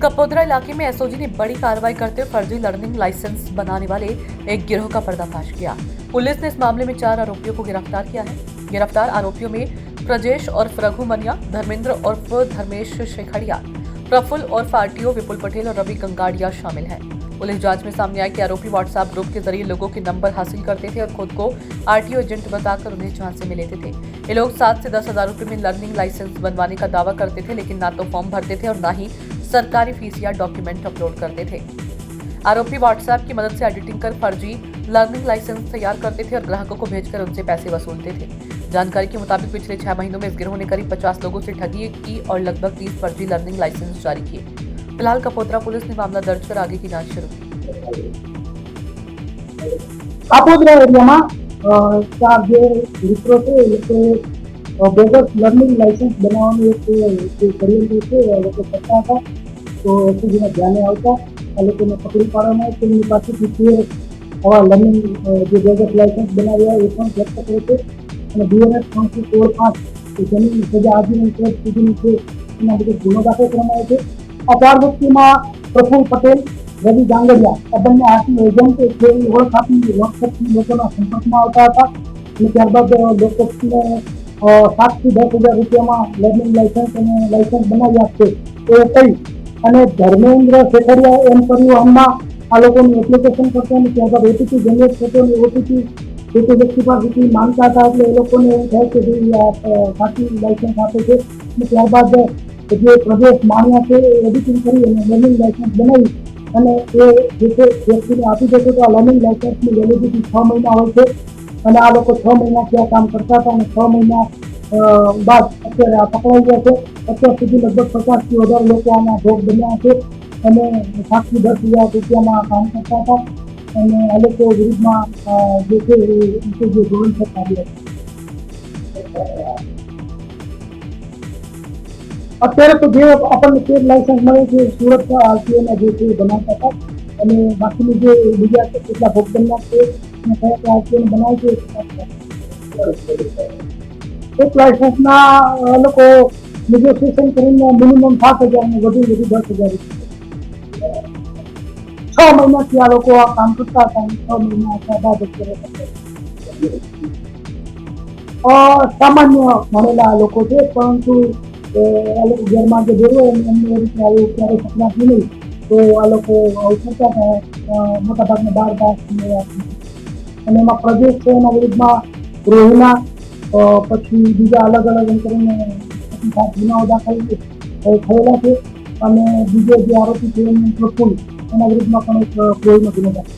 कपोद्रा इलाके में एसओजी ने बड़ी कार्रवाई करते हुए फर्जी लर्निंग लाइसेंस बनाने वाले एक गिरोह का पर्दाफाश किया। पुलिस ने इस मामले में 4 आरोपियों को गिरफ्तार किया है। गिरफ्तार आरोपियों में प्रजेश और रघु मनिया, धर्मेंद्र और धर्मेश शेखड़िया, प्रफुल्ल और फार्टियो, विपुल पटेल और रवि गंगाड़िया शामिल हैं। पुलिस जांच में सामने आया कि आरोपी व्हाट्सएप ग्रुप के जरिए लोगों के नंबर हासिल करते थे और खुद को आरटीओ एजेंट बताकर उन्हें झांसे में लेते थे। ये लोग 7 से 10 हजार रुपए में लर्निंग लाइसेंस बनवाने का दावा करते थे, लेकिन ना तो फॉर्म भरते थे और ना ही सरकारी फीस या डॉक्यूमेंट अपलोड करते थे। आरोपी व्हाट्सएप की मदद से एडिटिंग कर फर्जी लर्निंग लाइसेंस तैयार करते थे और ग्राहकों को भेजकर उनसे पैसे वसूलते थे। जानकारी के मुताबिक पिछले 6 महीनों में इस गिरोह ने करीब 50 लोगों से ठगी की और लगभग 30 फर्जी लर्निंग लाइसेंस जारी किए। फिलहाल कपोद्रा पुलिस ने मामला दर्ज कर आगे की जांच शुरू की। कापोद्रा एरियाમાં 4 જે મિત્રો છે એ લોકો બોગસ લર્નિંગ લાઇસન્સ બનાવવાનું એક ષડયંત્ર છે એ લોકો કરતા હતા। તો એસઓજીના ધ્યાને આવતા આ લોકોને પકડી પાડવામાં આવે તેમની પાસેથી 13 આવા લર્નિંગ જે બોગસ લાઇસન્સ બનાવ્યા એ પણ જપ્ત કરે છે અને બીએનએસ 316(5) જેની સજા આજીવન કેદ સુધીની છે એના બદલે ગુનો દાખલ કરવામાં આવે છે। આ 4 વ્યક્તિમાં પ્રફુલ્લ પટેલ, રવિ ગાંગડિયા આ બંને આરટીઓ એજન્ટ છે એ ઓળખ આપી વોટ્સએપથી લોકોના સંપર્કમાં આવતા હતા અને ત્યારબાદ લોકોને 7 થી 10 હજાર રૂપિયામાં લર્નિંગ લાઇસન્સ અને લાઇસન્સ બનાવી આપશે એવું કહી અને ધર્મેન્દ્ર શેખરિયા એમ પરિવહનમાં આ લોકોની એપ્લિકેશન કરતા અને ત્યારબાદ ઓટીપી જનરેટ થતો અને ઓટીપી જે તે વ્યક્તિ પાસેથી માંગતા હતા એટલે એ લોકોને એવું થાય કે ભાઈ આ સાચી લાઇસન્સ આપે છે અને ત્યારબાદ જે પ્રદેશ માણ્યા છે એ એડિટિંગ કરી અને લર્નિંગ લાઇસન્સ બનાવી અને એ જે છે વ્યક્તિને આપી દેશે તો આ લર્નિંગ લાઇસન્સની વેલિડિટી 6 મહિના હોય છે અને આ લોકો 6 મહિનાથી આ કામ કરતા હતા અને 6 મહિના બાદ અત્યારે આ પકડાઈ ગયા છે। અત્યાર સુધી લગભગ 50 થી વધારે લોકો આના ભોગ બન્યા છે અને 7 થી 10 હજાર રૂપિયામાં કામ કરતા હતા અને આ લોકો વિરુદ્ધમાં જે છે એ જે ધોરણ છે કાઢ્યા છે। અત્યારે તો જે આપણને ટ્રેડ લાઇસન્સ મળે છે સુરત આરટીઓના જે છે બનાવતા હતા અને બાકીની જે બીજા કેટલા ભોગ બનનાર છે અને કયા કયા આરટીઓને બનાવે છે એક લાઇસન્સના લોકો નેગોશિએશન કરીને મિનિમમ 7,000 અને વધુ 10,000 રૂપિયા 6 મહિનાથી આ લોકો આ કામ કરતા હતા અને 6 મહિના બાદ અત્યારે સામાન્ય ભણેલા લોકો છે પરંતુ આ લોકો ઘરમાં જે જોયો એમને એ રીતે આવું ક્યારેય સપનાથી નહીં તો આ લોકો આવું કરતા હતા મોટાભાગના 12 પાસ અને એમાં પ્રદેશ છે એના વિરુદ્ધમાં રોહિણા પછી બીજા અલગ અલગ એમ કરીને 7 ગુનાઓ દાખલ થયેલા છે અને બીજો જે આરોપી છે પ્રફુલ્લ એના વિરુદ્ધમાં પણ એક રોહિણા ગુનો દાખલ